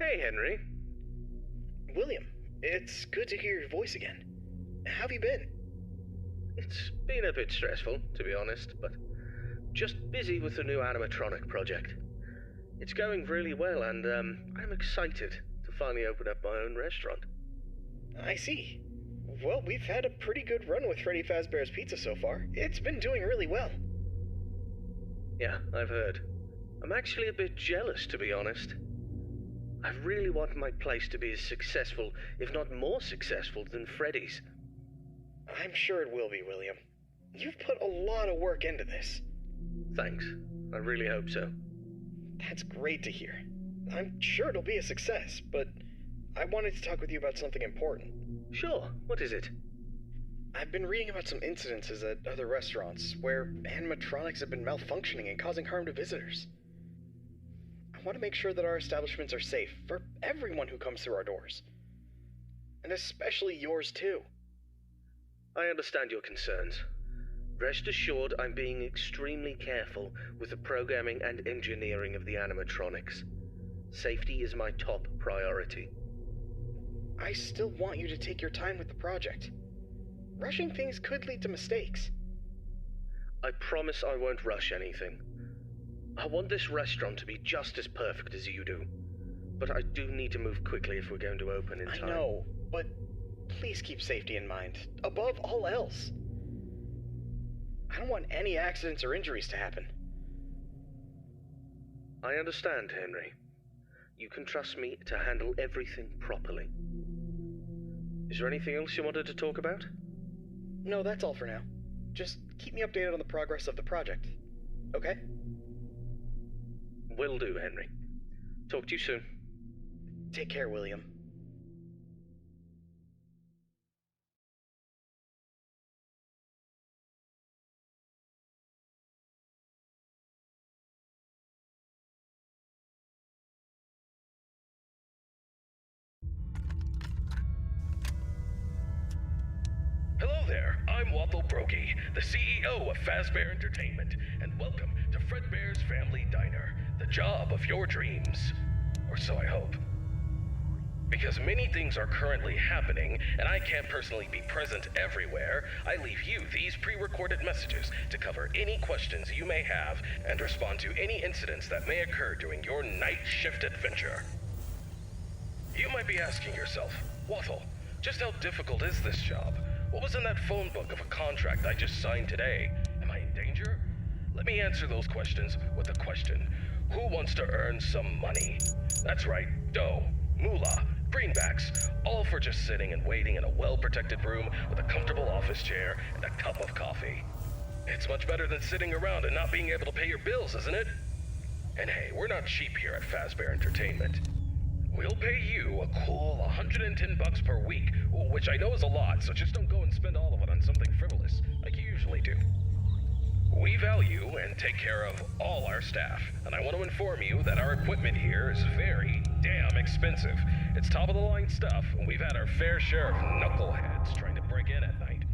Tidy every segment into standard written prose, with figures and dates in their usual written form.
Hey, Henry. William, it's good to hear your voice again. How have you been? It's been a bit stressful, to be honest, but just busy with the new animatronic project. It's going really well, and I'm excited to finally open up my own restaurant. I see. Well, we've had a pretty good run with Freddy Fazbear's Pizza so far. It's been doing really well. Yeah, I've heard. I'm actually a bit jealous, to be honest. I really want my place to be as successful, if not more successful, than Freddy's. I'm sure it will be, William. You've put a lot of work into this. Thanks. I really hope so. That's great to hear. I'm sure it'll be a success, but I wanted to talk with you about something important. Sure, what is it? I've been reading about some incidences at other restaurants where animatronics have been malfunctioning and causing harm to visitors. I want to make sure that our establishments are safe for everyone who comes through our doors. And especially yours too. I understand your concerns. Rest assured I'm being extremely careful with the programming and engineering of the animatronics. Safety is my top priority. I still want you to take your time with the project. Rushing things could lead to mistakes. I promise I won't rush anything. I want this restaurant to be just as perfect as you do. But I do need to move quickly if we're going to open in time. I know, but please keep safety in mind, above all else. I don't want any accidents or injuries to happen. I understand, Henry. You can trust me to handle everything properly. Is there anything else you wanted to talk about? No, that's all for now. Just keep me updated on the progress of the project, okay? Will do, Henry. Talk to you soon. Take care, William. Hello there, I'm Waffle Brokey, the CEO of Fazbear Entertainment, and welcome to Fredbear's Family Diner, the job of your dreams. Or so I hope. Because many things are currently happening, and I can't personally be present everywhere, I leave you these pre-recorded messages to cover any questions you may have and respond to any incidents that may occur during your night shift adventure. You might be asking yourself, Waffle, just how difficult is this job? What was in that phone book of a contract I just signed today? Am I in danger? Let me answer those questions with a question. Who wants to earn some money? That's right, dough, moolah, greenbacks, all for just sitting and waiting in a well-protected room with a comfortable office chair and a cup of coffee. It's much better than sitting around and not being able to pay your bills, isn't it? And hey, we're not cheap here at Fazbear Entertainment. We'll pay you a cool $110 per week, which I know is a lot, so just don't go and spend all of it on something frivolous, like you usually do. We value and take care of all our staff, and I want to inform you that our equipment here is very damn expensive. It's top-of-the-line stuff, and we've had our fair share of knuckleheads trying to break in at night.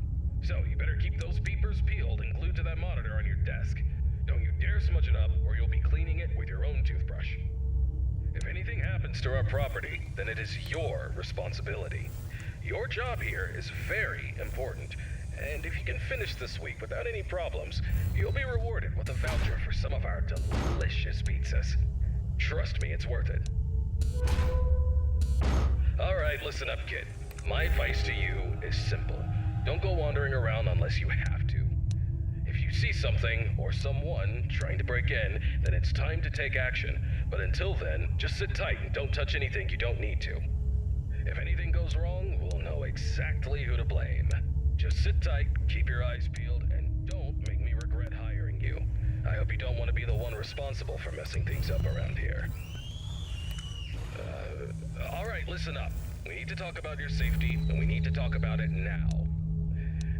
So you better keep those peepers peeled and glued to that monitor on your desk. Don't you dare smudge it up, or you'll be cleaning it with your own toothbrush. If anything happens to our property, then it is your responsibility. Your job here is very important, and if you can finish this week without any problems, you'll be rewarded with a voucher for some of our delicious pizzas. Trust me, it's worth it. Alright, listen up, kid. My advice to you is simple. Don't go wandering around unless you have to. If you see something or someone trying to break in, then it's time to take action. But until then, just sit tight and don't touch anything you don't need to. If anything goes wrong, we'll know exactly who to blame. Just sit tight, keep your eyes peeled, and don't make me regret hiring you. I hope you don't want to be the one responsible for messing things up around here. Alright, listen up. We need to talk about your safety, and we need to talk about it now.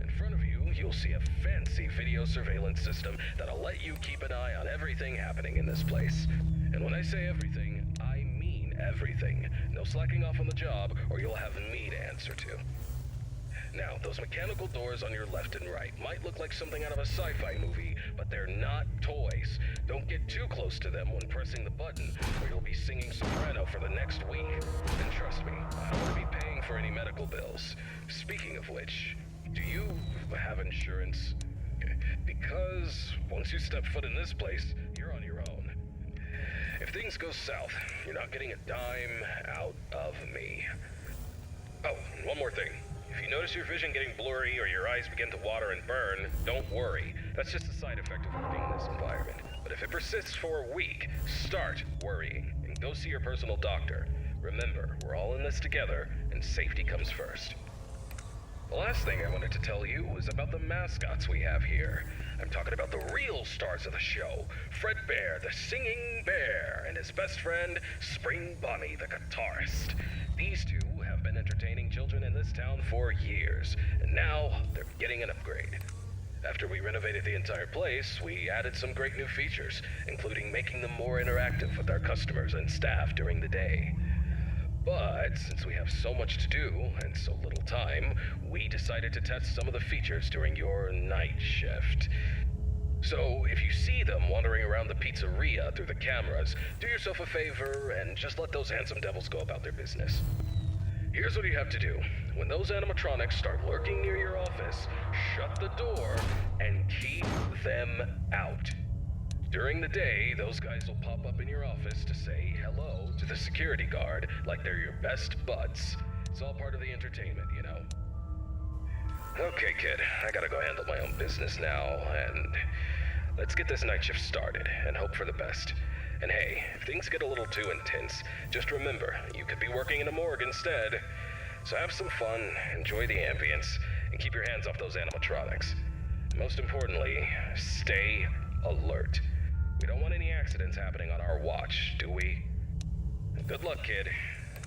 In front of you, you'll see a fancy video surveillance system that'll let you keep an eye on everything happening in this place. And when I say everything, I mean everything. No slacking off on the job, or you'll have me to answer to. Now, those mechanical doors on your left and right might look like something out of a sci-fi movie, but they're not toys. Don't get too close close to them when pressing the button, or you'll be singing soprano for the next week. And trust me, I don't want to be paying for any medical bills. Speaking of which, do you have insurance? Because once you step foot in this place, you're on your own. If things go south, you're not getting a dime out of me. Oh, and one more thing. If you notice your vision getting blurry or your eyes begin to water and burn, don't worry. That's just a side effect of working in this environment. But if it persists for a week, start worrying and go see your personal doctor. Remember, we're all in this together, and safety comes first. The last thing I wanted to tell you was about the mascots we have here. I'm talking about the real stars of the show. Fredbear, the singing bear, and his best friend, Spring Bunny, the guitarist. These two have been entertaining children in this town for years, and now they're getting an upgrade. After we renovated the entire place, we added some great new features, including making them more interactive with our customers and staff during the day. But since we have so much to do and so little time, we decided to test some of the features during your night shift. So if you see them wandering around the pizzeria through the cameras, do yourself a favor and just let those handsome devils go about their business. Here's what you have to do. When those animatronics start lurking near your office, shut the door and keep them out. During the day, those guys will pop up in your office to say hello to the security guard like they're your best buds. It's all part of the entertainment, you know. Okay, kid, I gotta go handle my own business now, and let's get this night shift started and hope for the best. And hey, if things get a little too intense, just remember, you could be working in a morgue instead. So have some fun, enjoy the ambience, and keep your hands off those animatronics. Most importantly, stay alert. We don't want any accidents happening on our watch, do we? Good luck, kid.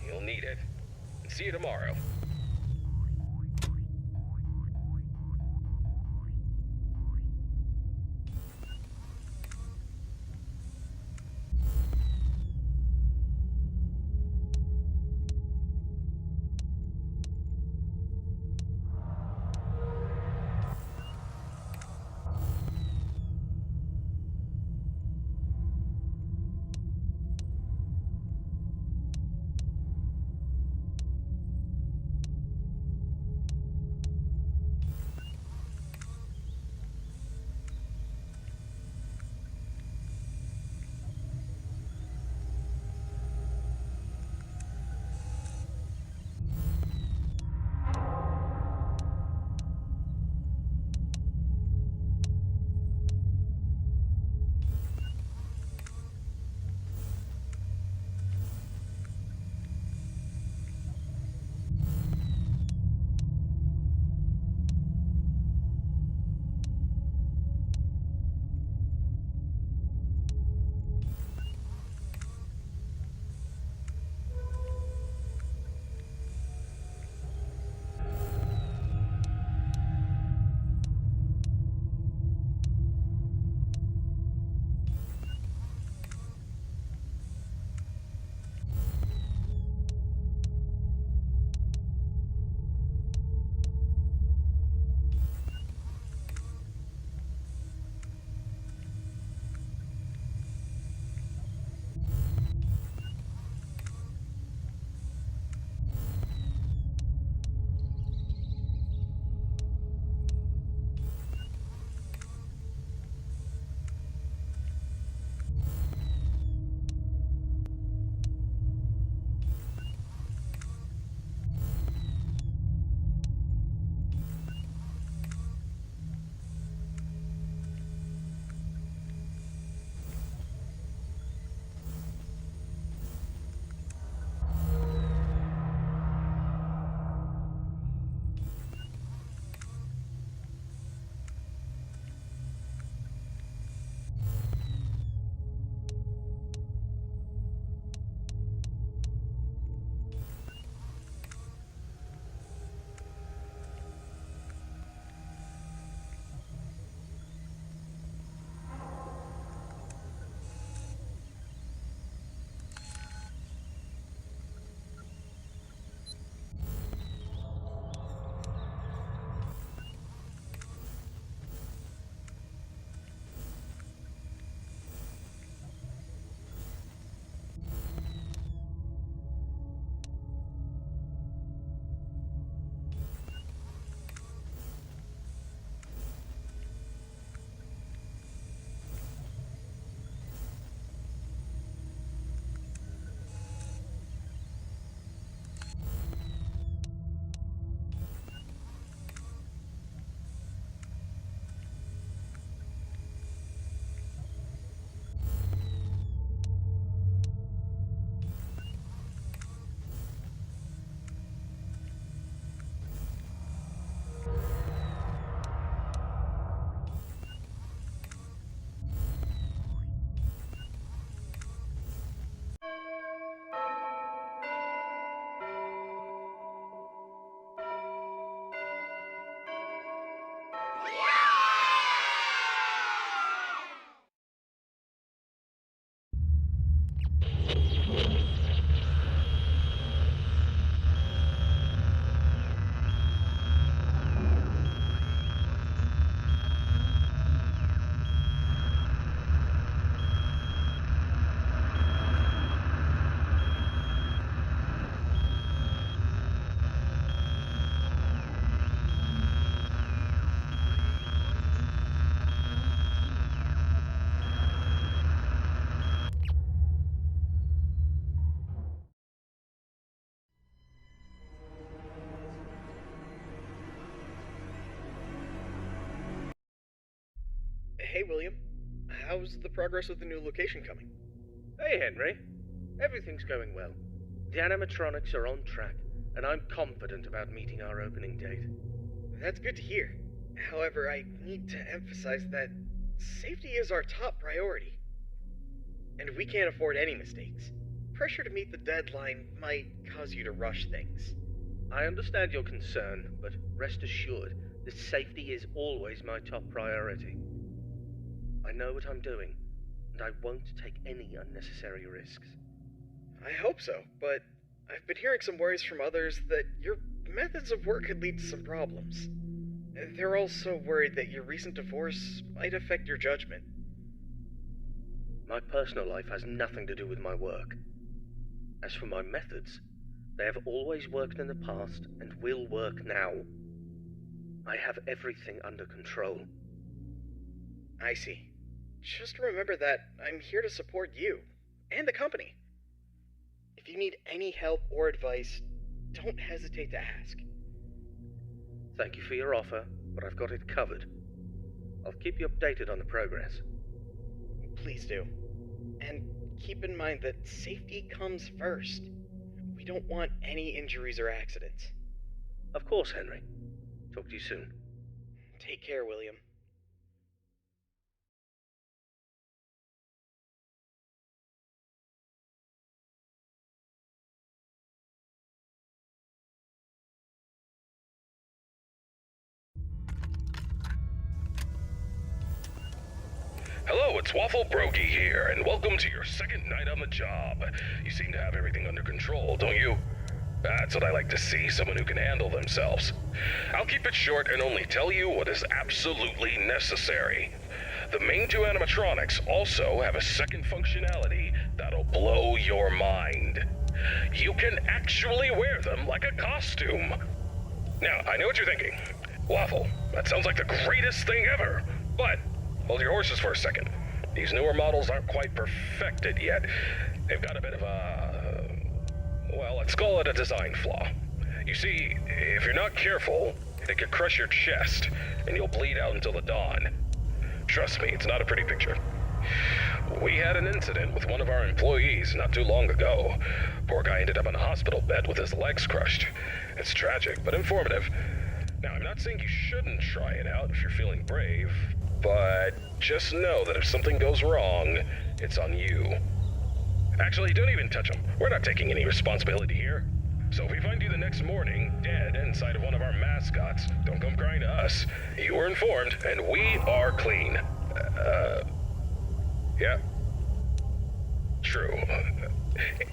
You'll need it. And see you tomorrow. Hey, William. How's the progress with the new location coming? Hey, Henry. Everything's going well. The animatronics are on track, and I'm confident about meeting our opening date. That's good to hear. However, I need to emphasize that safety is our top priority. And we can't afford any mistakes. Pressure to meet the deadline might cause you to rush things. I understand your concern, but rest assured that safety is always my top priority. I know what I'm doing, and I won't take any unnecessary risks. I hope so, but I've been hearing some worries from others that your methods of work could lead to some problems. They're also worried that your recent divorce might affect your judgment. My personal life has nothing to do with my work. As for my methods, they have always worked in the past and will work now. I have everything under control. I see. Just remember that I'm here to support you and the company. If you need any help or advice, don't hesitate to ask. Thank you for your offer, but I've got it covered. I'll keep you updated on the progress. Please do. And keep in mind that safety comes first. We don't want any injuries or accidents. Of course, Henry. Talk to you soon. Take care, William. Hello, it's Waffle Brokey here, and welcome to your second night on the job. You seem to have everything under control, don't you? That's what I like to see, someone who can handle themselves. I'll keep it short and only tell you what is absolutely necessary. The main two animatronics also have a second functionality that'll blow your mind. You can actually wear them like a costume. Now, I know what you're thinking. Waffle, that sounds like the greatest thing ever, but hold your horses for a second. These newer models aren't quite perfected yet. They've got a bit of a... well, let's call it a design flaw. You see, if you're not careful, it could crush your chest, and you'll bleed out until the dawn. Trust me, it's not a pretty picture. We had an incident with one of our employees not too long ago. Poor guy ended up in a hospital bed with his legs crushed. It's tragic, but informative. Now, I'm not saying you shouldn't try it out if you're feeling brave, but just know that if something goes wrong, it's on you. Actually, don't even touch him. We're not taking any responsibility here. So if we find you the next morning, dead inside of one of our mascots, don't come crying to us. You were informed, and we are clean. Yeah. True.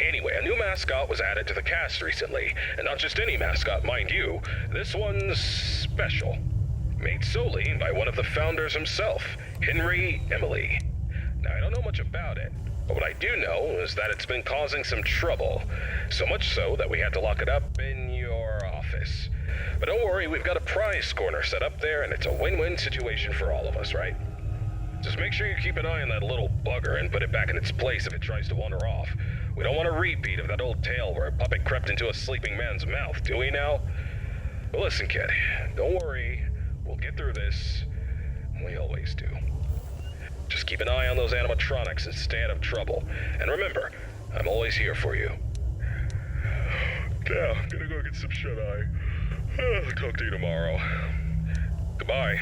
Anyway, a new mascot was added to the cast recently, and not just any mascot, mind you. This one's special. Made solely by one of the founders himself, Henry Emily. Now, I don't know much about it, but what I do know is that it's been causing some trouble. So much so that we had to lock it up in your office. But don't worry, we've got a prize corner set up there, and it's a win-win situation for all of us, right? Just make sure you keep an eye on that little bugger and put it back in its place if it tries to wander off. We don't want a repeat of that old tale where a puppet crept into a sleeping man's mouth, do we now? But listen, kid, don't worry. We'll get through this. We always do. Just keep an eye on those animatronics and stay out of trouble. And remember, I'm always here for you. Yeah, I'm gonna go get some shut-eye. I'll talk to you tomorrow. Goodbye.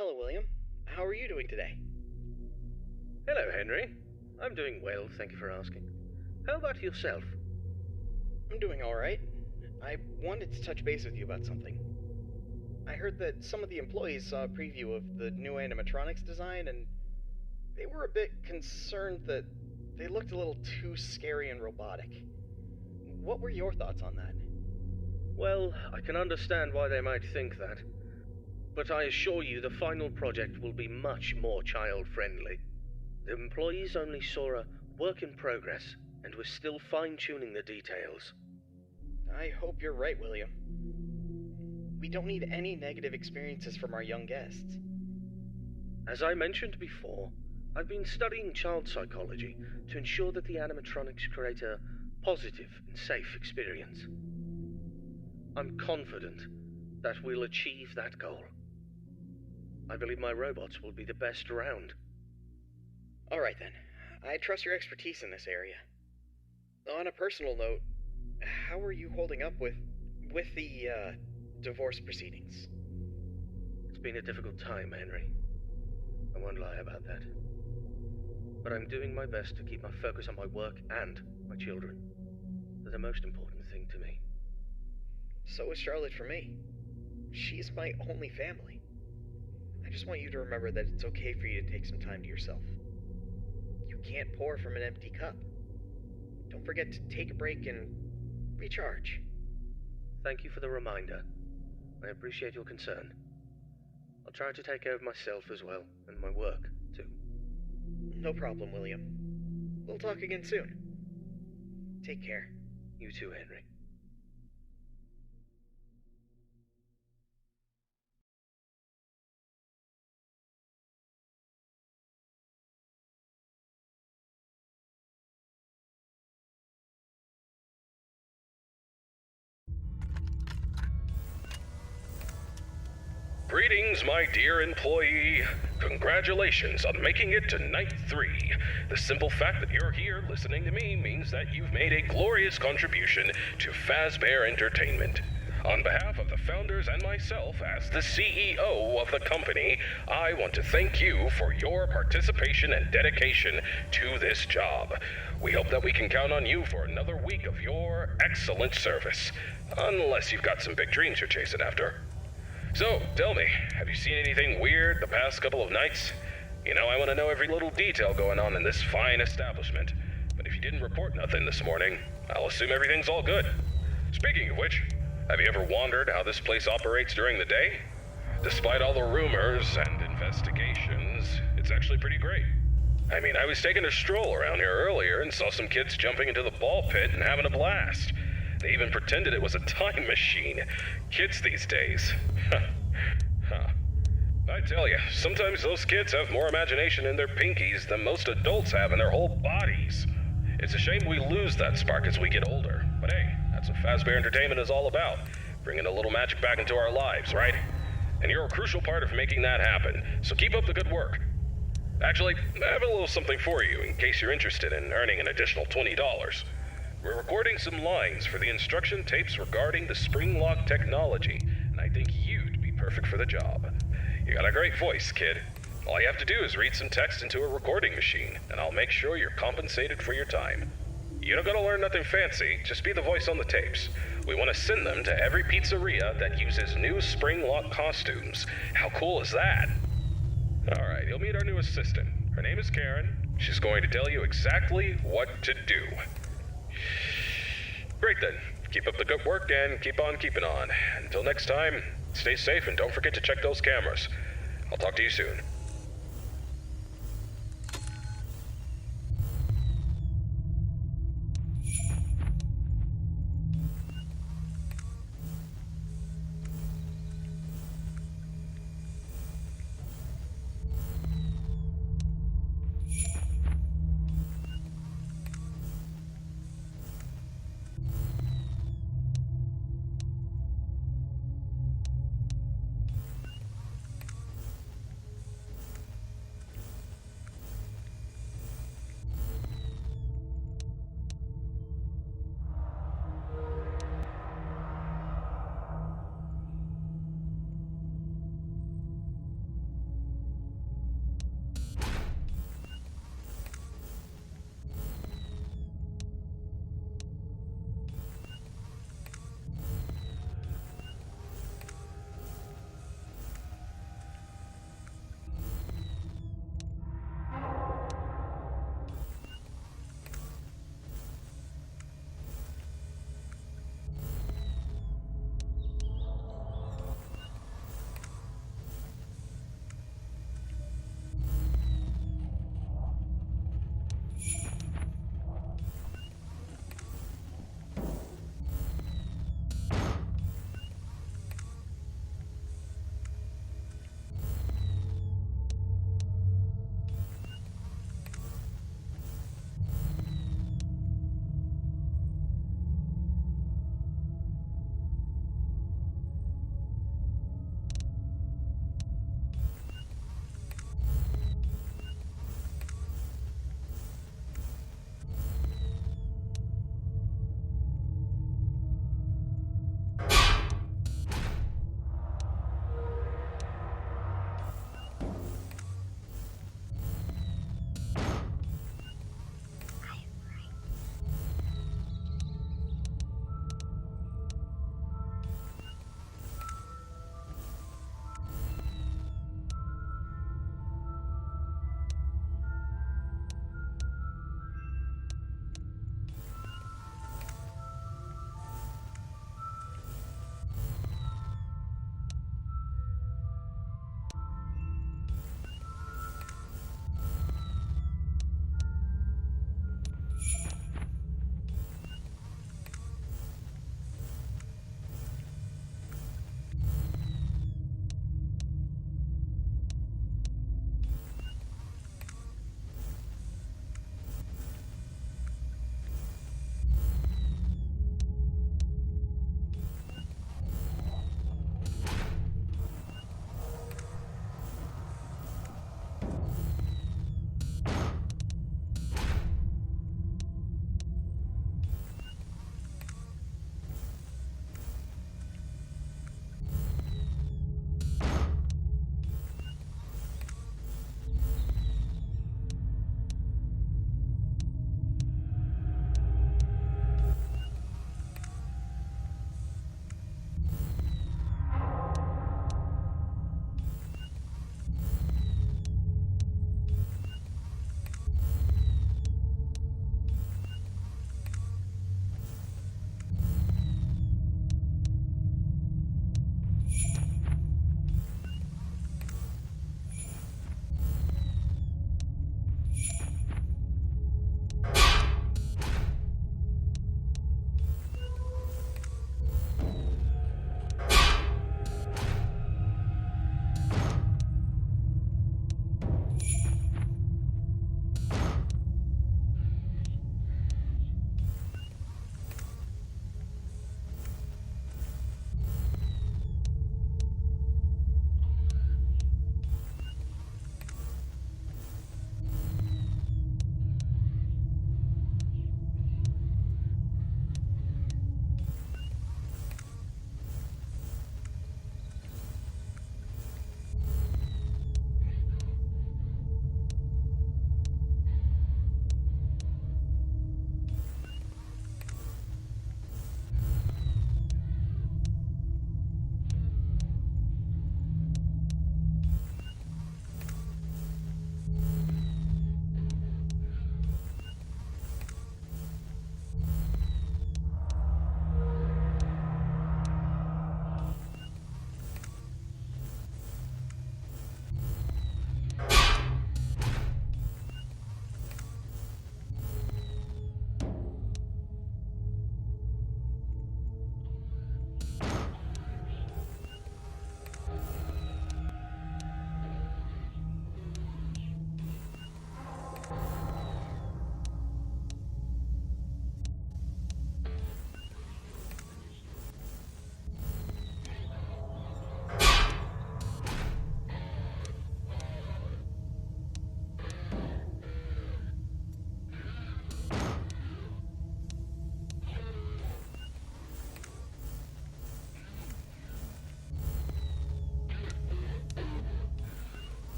Hello, William. How are you doing today? Hello, Henry. I'm doing well, thank you for asking. How about yourself? I'm doing alright. I wanted to touch base with you about something. I heard that some of the employees saw a preview of the new animatronics design, and they were a bit concerned that they looked a little too scary and robotic. What were your thoughts on that? Well, I can understand why they might think that. But I assure you the final project will be much more child-friendly. The employees only saw a work in progress, and we're still fine-tuning the details. I hope you're right, William. We don't need any negative experiences from our young guests. As I mentioned before, I've been studying child psychology to ensure that the animatronics create a positive and safe experience. I'm confident that we'll achieve that goal. I believe my robots will be the best around. Alright then. I trust your expertise in this area. On a personal note, how are you holding up with the divorce proceedings? It's been a difficult time, Henry. I won't lie about that. But I'm doing my best to keep my focus on my work and my children. They're the most important thing to me. So is Charlotte for me. She's my only family. I just want you to remember that it's okay for you to take some time to yourself. You can't pour from an empty cup. Don't forget to take a break and recharge. Thank you for the reminder. I appreciate your concern. I'll try to take care of myself as well, and my work, too. No problem, William. We'll talk again soon. Take care. You too, Henry. Greetings, my dear employee. Congratulations on making it to night 3. The simple fact that you're here listening to me means that you've made a glorious contribution to Fazbear Entertainment. On behalf of the founders and myself, as the CEO of the company, I want to thank you for your participation and dedication to this job. We hope that we can count on you for another week of your excellent service. Unless you've got some big dreams you're chasing after. So, tell me, have you seen anything weird the past couple of nights? You know, I want to know every little detail going on in this fine establishment. But if you didn't report nothing this morning, I'll assume everything's all good. Speaking of which, have you ever wondered how this place operates during the day? Despite all the rumors and investigations, it's actually pretty great. I mean, I was taking a stroll around here earlier and saw some kids jumping into the ball pit and having a blast. They even pretended it was a time machine. Kids these days. I tell you, sometimes those kids have more imagination in their pinkies than most adults have in their whole bodies. It's a shame we lose that spark as we get older. But hey, that's what Fazbear Entertainment is all about. Bringing a little magic back into our lives, right? And you're a crucial part of making that happen, so keep up the good work. Actually, I have a little something for you in case you're interested in earning an additional $20. We're recording some lines for the instruction tapes regarding the spring lock technology, and I think you'd be perfect for the job. You got a great voice, kid. All you have to do is read some text into a recording machine, and I'll make sure you're compensated for your time. You don't gotta learn nothing fancy, just be the voice on the tapes. We want to send them to every pizzeria that uses new spring lock costumes. How cool is that? Alright, you'll meet our new assistant. Her name is Karen. She's going to tell you exactly what to do. Great then. Keep up the good work and keep on keeping on. Until next time, stay safe and don't forget to check those cameras. I'll talk to you soon.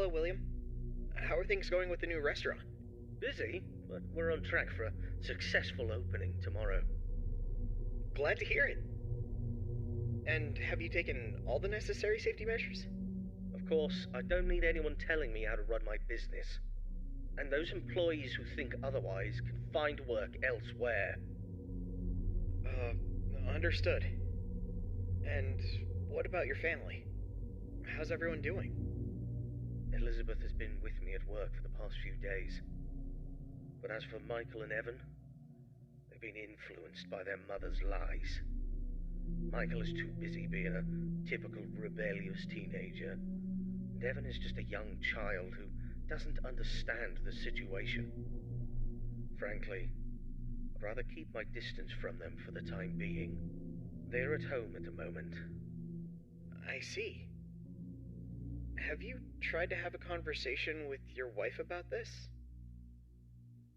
Hello, William. How are things going with the new restaurant? Busy, but we're on track for a successful opening tomorrow. Glad to hear it. And have you taken all the necessary safety measures? Of course, I don't need anyone telling me how to run my business. And those employees who think otherwise can find work elsewhere. Understood. And what about your family? How's everyone doing? Elizabeth has been with me at work for the past few days. But as for Michael and Evan, they've been influenced by their mother's lies. Michael is too busy being a typical rebellious teenager, and Evan is just a young child who doesn't understand the situation. Frankly, I'd rather keep my distance from them for the time being. They're at home at the moment. I see. Have you tried to have a conversation with your wife about this?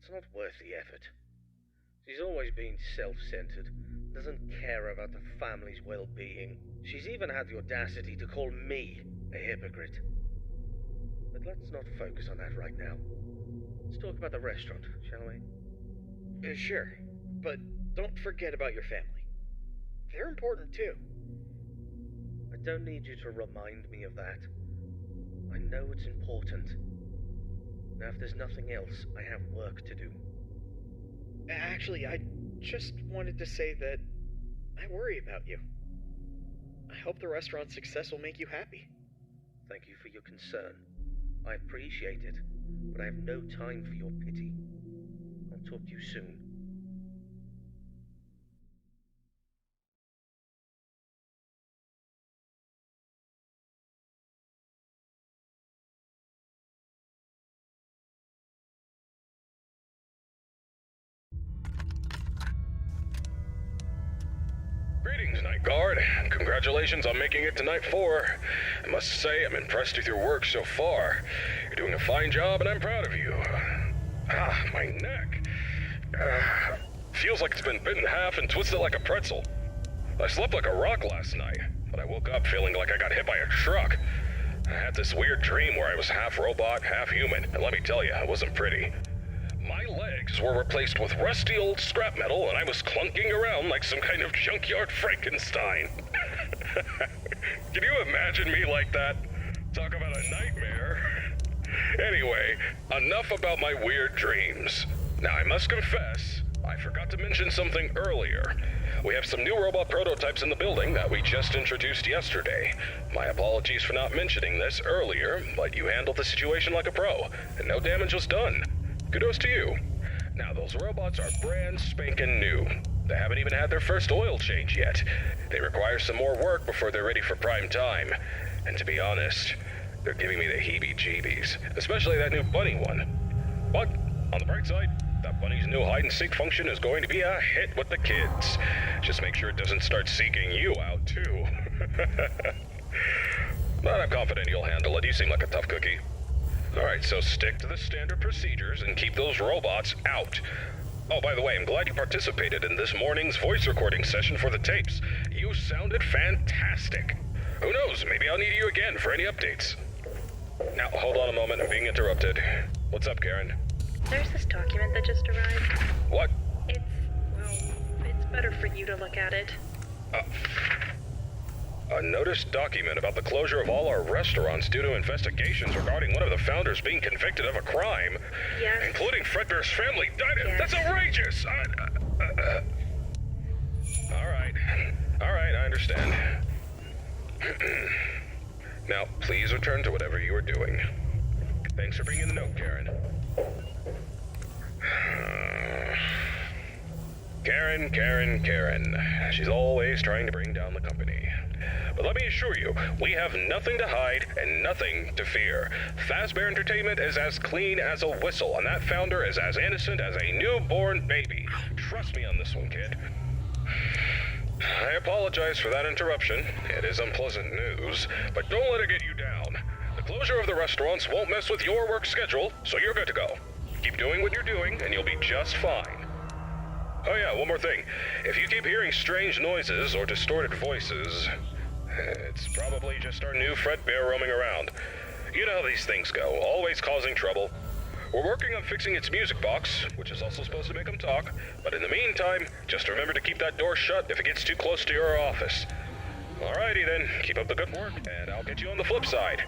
It's not worth the effort. She's always been self-centered, doesn't care about the family's well-being. She's even had the audacity to call me a hypocrite. But let's not focus on that right now. Let's talk about the restaurant, shall we? Sure, but don't forget about your family. They're important too. I don't need you to remind me of that. I know it's important. Now, if there's nothing else, I have work to do. Actually, I just wanted to say that I worry about you. I hope the restaurant's success will make you happy. Thank you for your concern. I appreciate it, but I have no time for your pity. I'll talk to you soon. Greetings, Night Guard. Congratulations on making it to Night 4. I must say, I'm impressed with your work so far. You're doing a fine job, and I'm proud of you. My neck. Feels like it's been bitten in half and twisted like a pretzel. I slept like a rock last night, but I woke up feeling like I got hit by a truck. I had this weird dream where I was half robot, half human, and let me tell you, it wasn't pretty. My legs were replaced with rusty old scrap metal, and I was clunking around like some kind of junkyard Frankenstein. Can you imagine me like that? Talk about a nightmare. Anyway, enough about my weird dreams. Now, I must confess, I forgot to mention something earlier. We have some new robot prototypes in the building that we just introduced yesterday. My apologies for not mentioning this earlier, but you handled the situation like a pro, and no damage was done. Kudos to you. Now, those robots are brand spanking new. They haven't even had their first oil change yet. They require some more work before they're ready for prime time. And to be honest, they're giving me the heebie-jeebies, especially that new bunny one. But, on the bright side, that bunny's new hide-and-seek function is going to be a hit with the kids. Just make sure it doesn't start seeking you out, too. But I'm confident you'll handle it. You seem like a tough cookie. Alright, so stick to the standard procedures and keep those robots out. Oh, by the way, I'm glad you participated in this morning's voice recording session for the tapes. You sounded fantastic. Who knows, maybe I'll need you again for any updates. Now, hold on a moment, I'm being interrupted. What's up, Karen? There's this document that just arrived. What? It's better for you to look at it. A notice document about the closure of all our restaurants due to investigations regarding one of the founders being convicted of a crime. Yes. Including Fredbear's family. Yes. That's outrageous! Alright, I understand. Now, please return to whatever you were doing. Thanks for bringing the note, Karen. Karen. She's always trying to bring down the company. But let me assure you, we have nothing to hide and nothing to fear. Fazbear Entertainment is as clean as a whistle, and that founder is as innocent as a newborn baby. Trust me on this one, kid. I apologize for that interruption. It is unpleasant news, but don't let it get you down. The closure of the restaurants won't mess with your work schedule, so you're good to go. Keep doing what you're doing, and you'll be just fine. Oh yeah, one more thing. If you keep hearing strange noises or distorted voices, it's probably just our new Fredbear roaming around. You know how these things go, always causing trouble. We're working on fixing its music box, which is also supposed to make them talk, but in the meantime, just remember to keep that door shut if it gets too close to your office. Alrighty then, keep up the good work, and I'll get you on the flip side.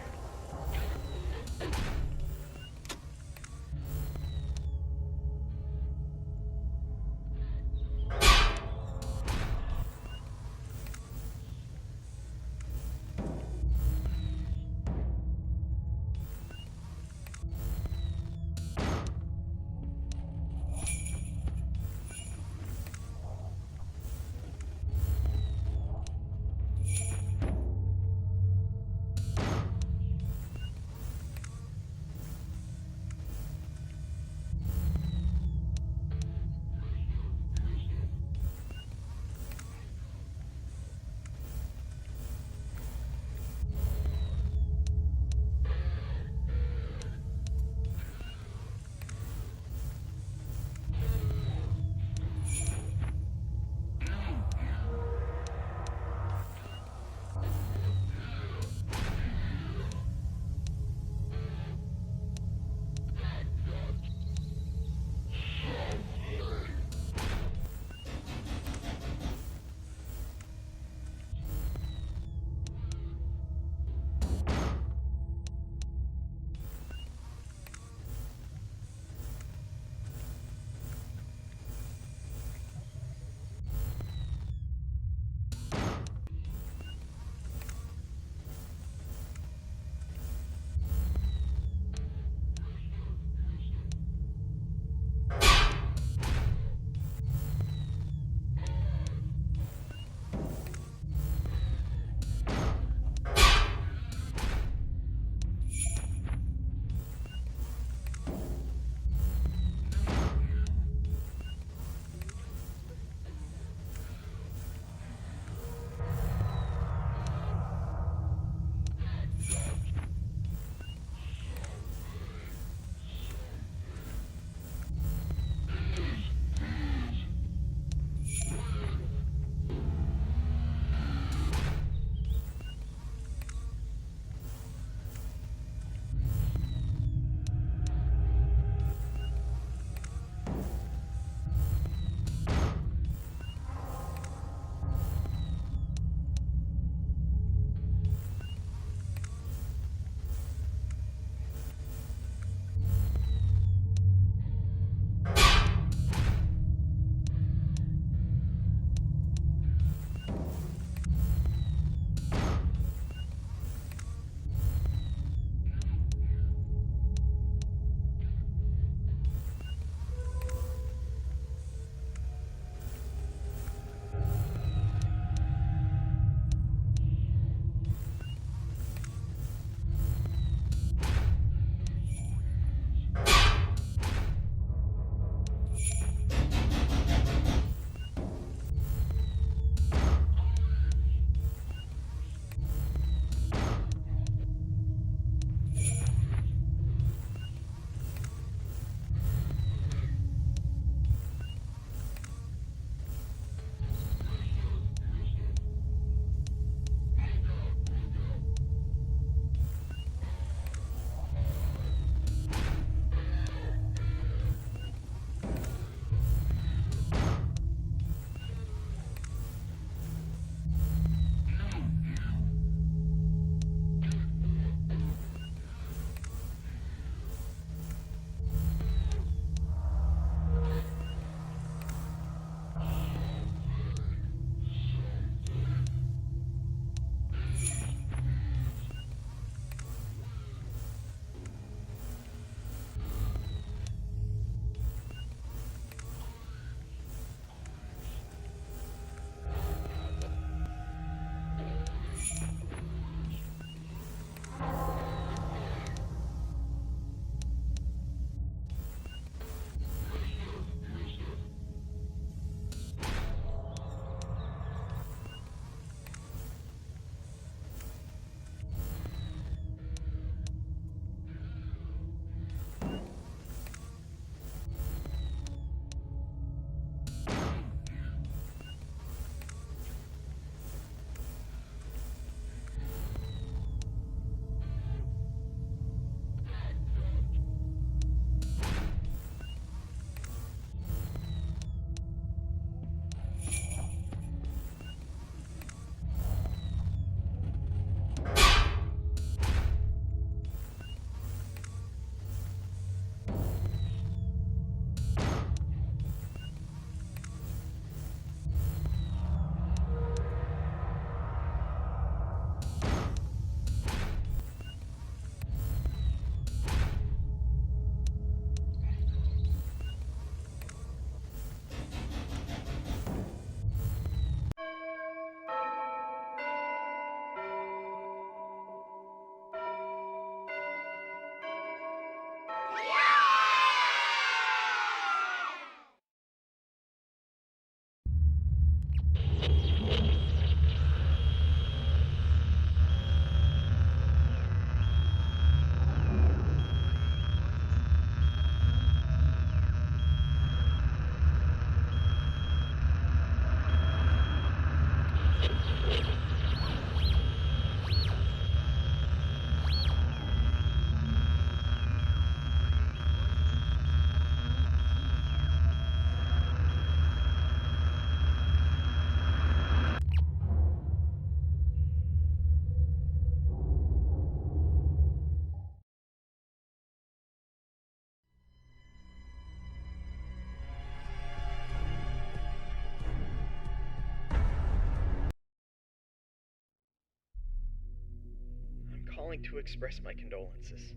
calling to express my condolences.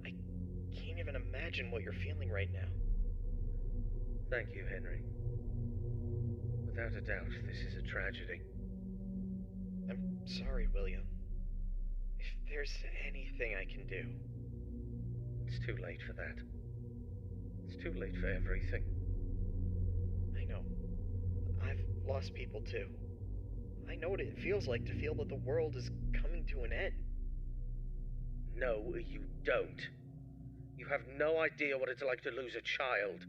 I can't even imagine what you're feeling right now. Thank you, Henry. Without a doubt, this is a tragedy. I'm sorry, William. If there's anything I can do... It's too late for that. It's too late for everything. I know. I've lost people too. I know what it feels like to feel that the world is coming to an end. No, you don't. You have no idea what it's like to lose a child.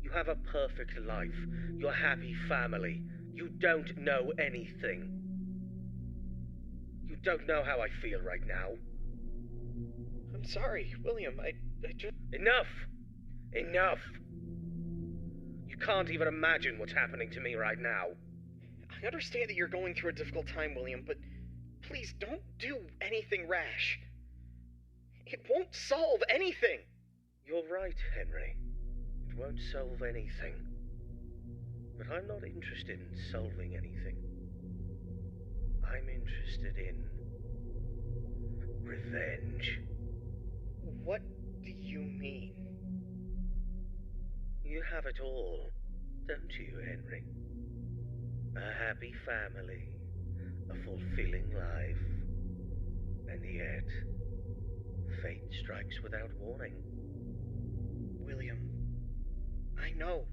You have a perfect life. Your happy family. You don't know anything. You don't know how I feel right now. I'm sorry, William. I just... Enough! Enough! You can't even imagine what's happening to me right now. I understand that you're going through a difficult time, William, but please don't do anything rash. It won't solve anything. You're right, Henry. It won't solve anything. But I'm not interested in solving anything. I'm interested in... revenge. What do you mean? You have it all, don't you, Henry? A happy family, a fulfilling life, and yet, fate strikes without warning. William, I know.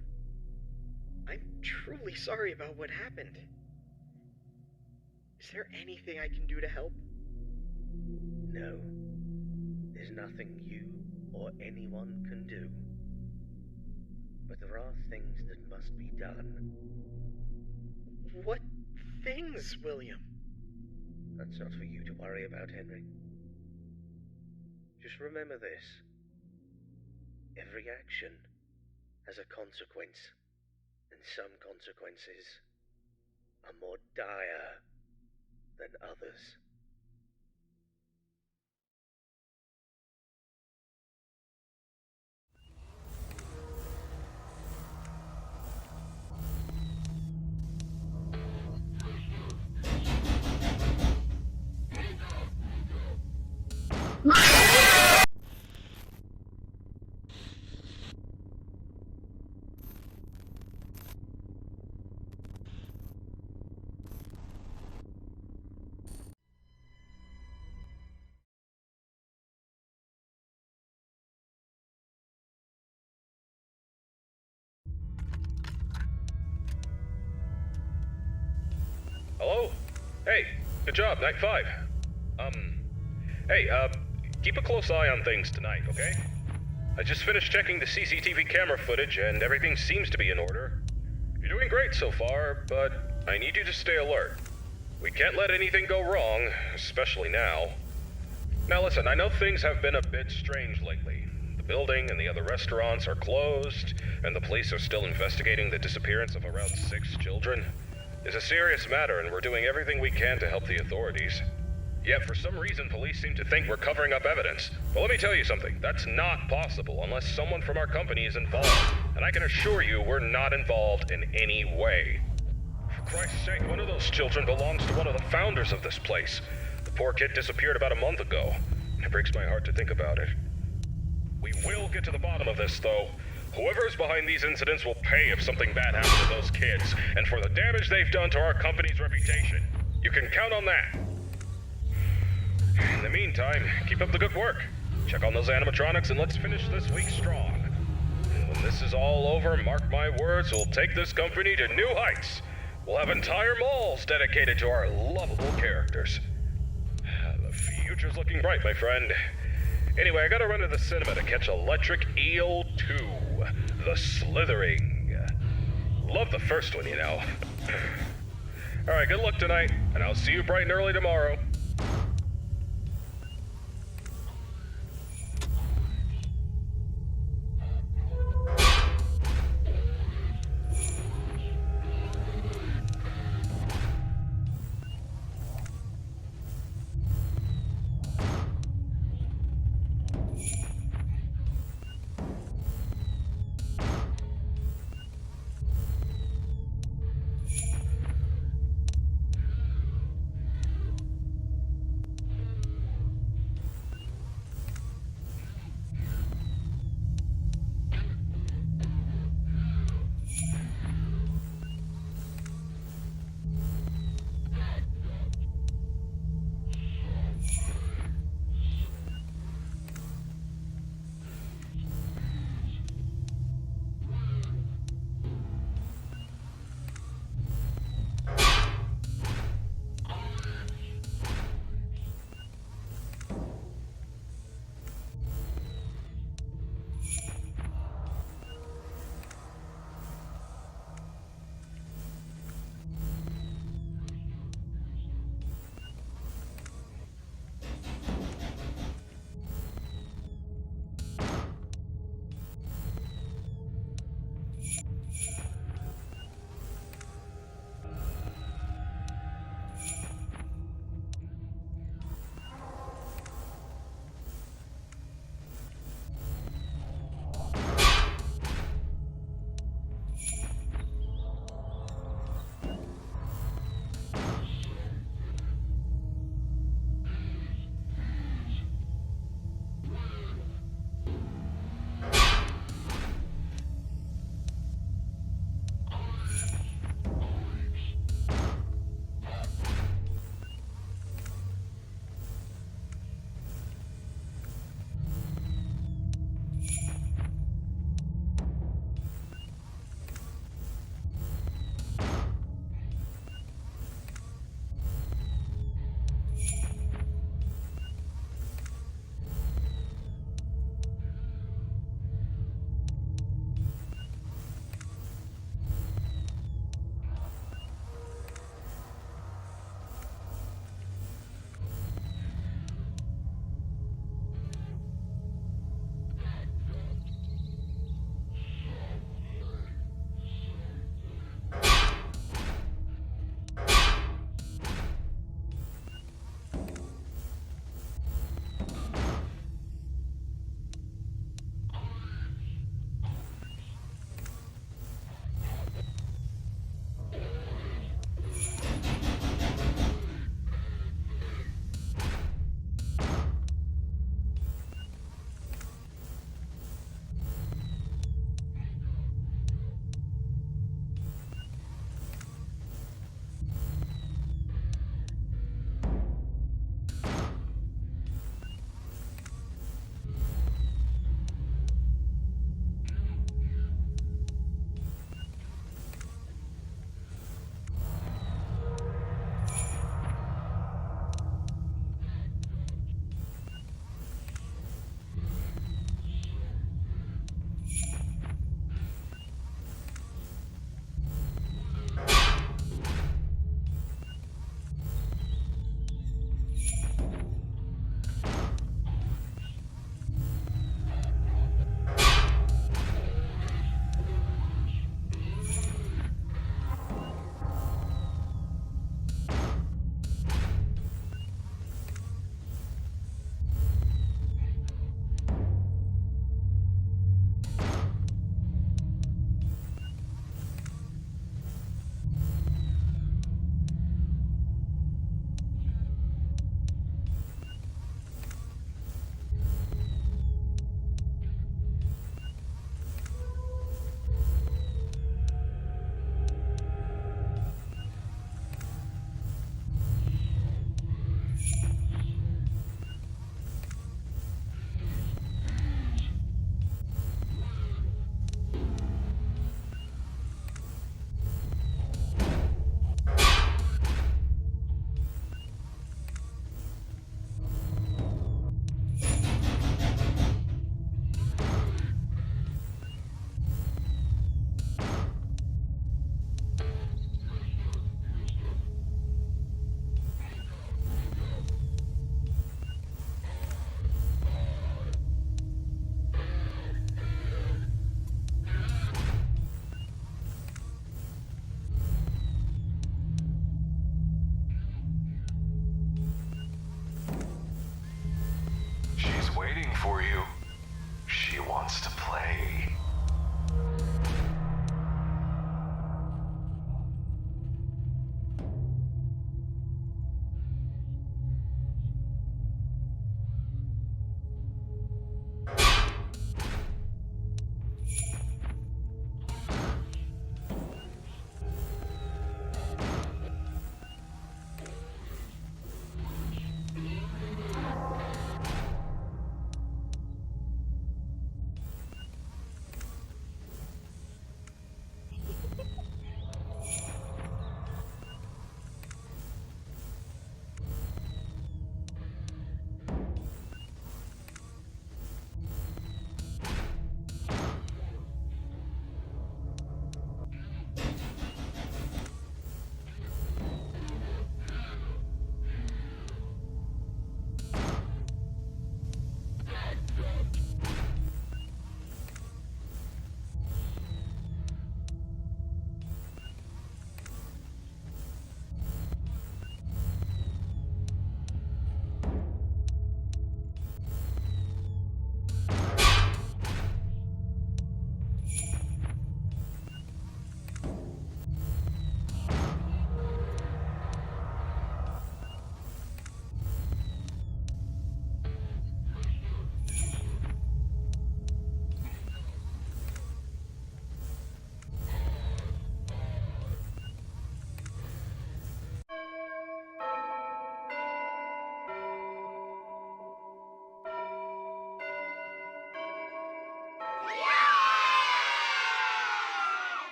I'm truly sorry about what happened. Is there anything I can do to help? No. There's nothing you or anyone can do. But there are things that must be done. What things, William? That's not for you to worry about, Henry. Just remember this. Every action has a consequence, and some consequences are more dire than others. Hello? Hey, good job, Night 5. Keep a close eye on things tonight, okay? I just finished checking the CCTV camera footage and everything seems to be in order. You're doing great so far, but I need you to stay alert. We can't let anything go wrong, especially now. Now listen, I know things have been a bit strange lately. The building and the other restaurants are closed, and the police are still investigating the disappearance of around 6 children. It's a serious matter, and we're doing everything we can to help the authorities. Yet, for some reason, police seem to think we're covering up evidence. But let me tell you something, that's not possible unless someone from our company is involved. And I can assure you, we're not involved in any way. For Christ's sake, one of those children belongs to one of the founders of this place. The poor kid disappeared about a month ago. It breaks my heart to think about it. We will get to the bottom of this, though. Whoever's behind these incidents will pay if something bad happens to those kids, and for the damage they've done to our company's reputation. You can count on that. In the meantime, keep up the good work. Check on those animatronics and let's finish this week strong. And when this is all over, mark my words, we'll take this company to new heights. We'll have entire malls dedicated to our lovable characters. The future's looking bright, my friend. Anyway, I gotta run to the cinema to catch Electric Eel 2, The Slithering. Love the first one, you know. Alright, good luck tonight, and I'll see you bright and early tomorrow.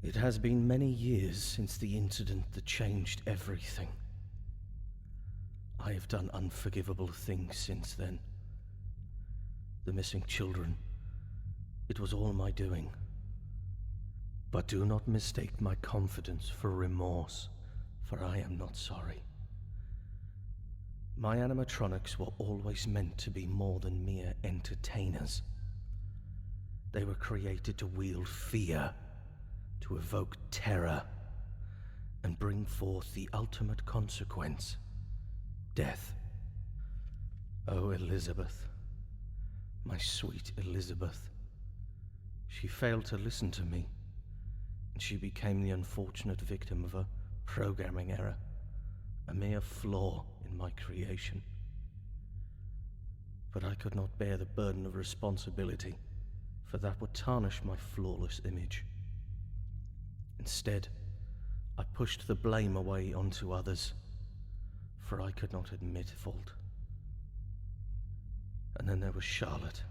It has been many years since the incident that changed everything. I have done unforgivable things since then. The missing children, it was all my doing. But do not mistake my confidence for remorse, for I am not sorry. My animatronics were always meant to be more than mere entertainers. They were created to wield fear, to evoke terror, and bring forth the ultimate consequence, death. Oh, Elizabeth, my sweet Elizabeth. She failed to listen to me, and she became the unfortunate victim of a programming error, a mere flaw in my creation. But I could not bear the burden of responsibility, for that would tarnish my flawless image. Instead, I pushed the blame away onto others, for I could not admit fault. And then there was Charlotte,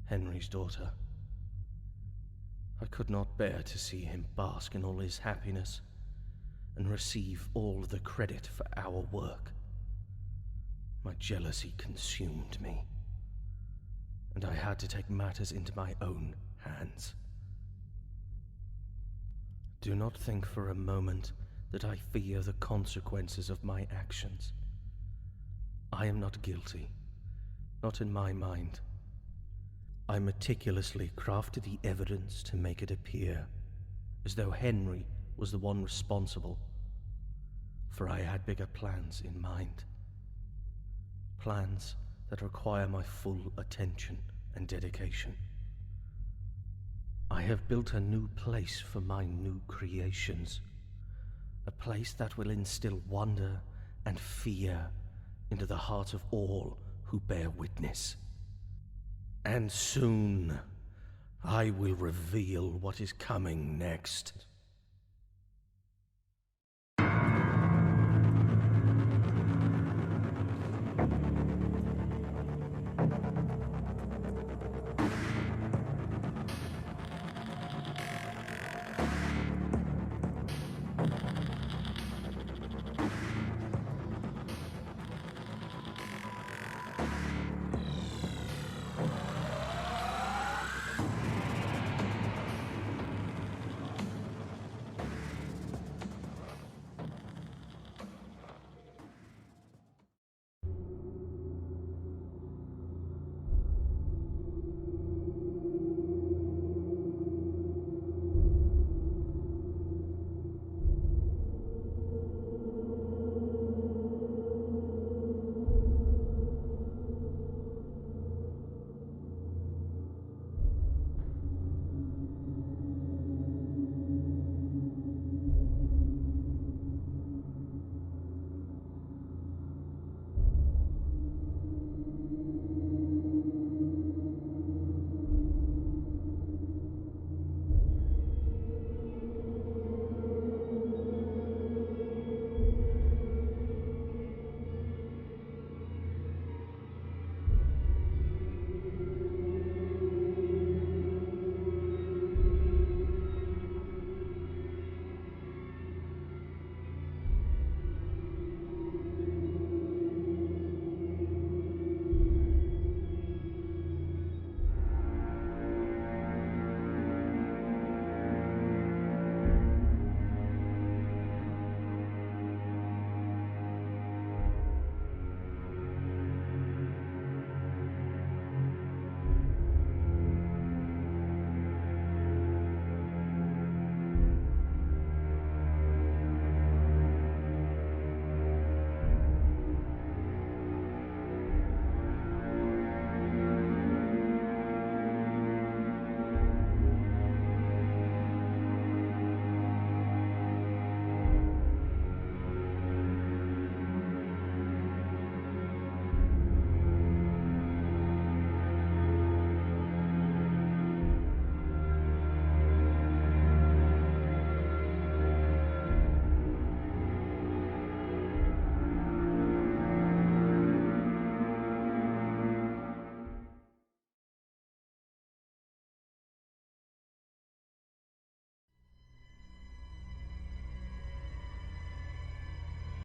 Henry's daughter. I could not bear to see him bask in all his happiness and receive all the credit for our work. My jealousy consumed me, and I had to take matters into my own hands. Do not think for a moment that I fear the consequences of my actions. I am not guilty, not in my mind. I meticulously crafted the evidence to make it appear as though Henry was the one responsible, for I had bigger plans in mind. Plans that require my full attention and dedication. I have built a new place for my new creations, a place that will instill wonder and fear into the heart of all who bear witness. And soon, I will reveal what is coming next.